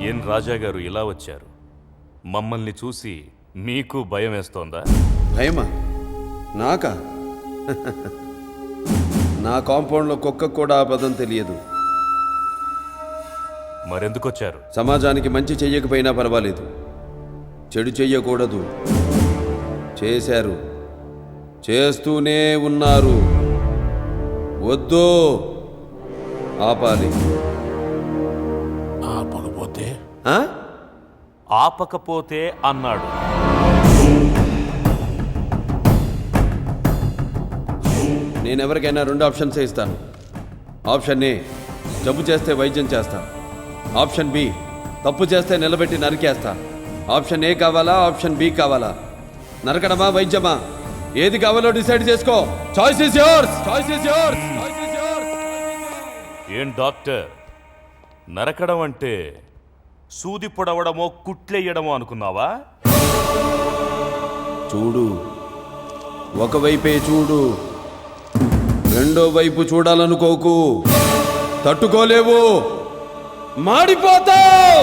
ఏం రాజాగారు ఇలా వచ్చారు? మమ్మల్ని చూసి మీకు భయం వేస్తోందా? భయమా? నాకా? నా కాంపౌండ్లో కుక్క కూడా ఆ పదం తెలియదు. మరెందుకొచ్చారు? సమాజానికి మంచి చెయ్యకపోయినా పర్వాలేదు, చెడు చెయ్యకూడదు. చేశారు, చేస్తూనే ఉన్నారు. వద్దు, ఆపాలి. ఆపకపోతే ఆపకపోతే అన్నాడు. నేనెవరికైనా 2 ఆప్షన్స్ ఇస్తాను. ఆప్షన్ ఏ, జబ్బు చేస్తే వైద్యం చేస్తా. ఆప్షన్ బి, తప్పు చేస్తే నిలబెట్టి నరికేస్తా. ఆప్షన్ ఏ కావాలా, ఆప్షన్ బి కావాలా? నరకడమా, వైద్యమా? ఏది కావాలో డిసైడ్ చేసుకో. Choice is yours. Choice is yours. ఏం డాక్టర్, నరకడం అంటే సూది పొడవడమో కుట్లెయ్యడమో అనుకున్నావా? చూడు, ఒకవైపే చూడు, రెండో వైపు చూడాలనుకోకు. తట్టుకోలేవు, మాడిపోతావు.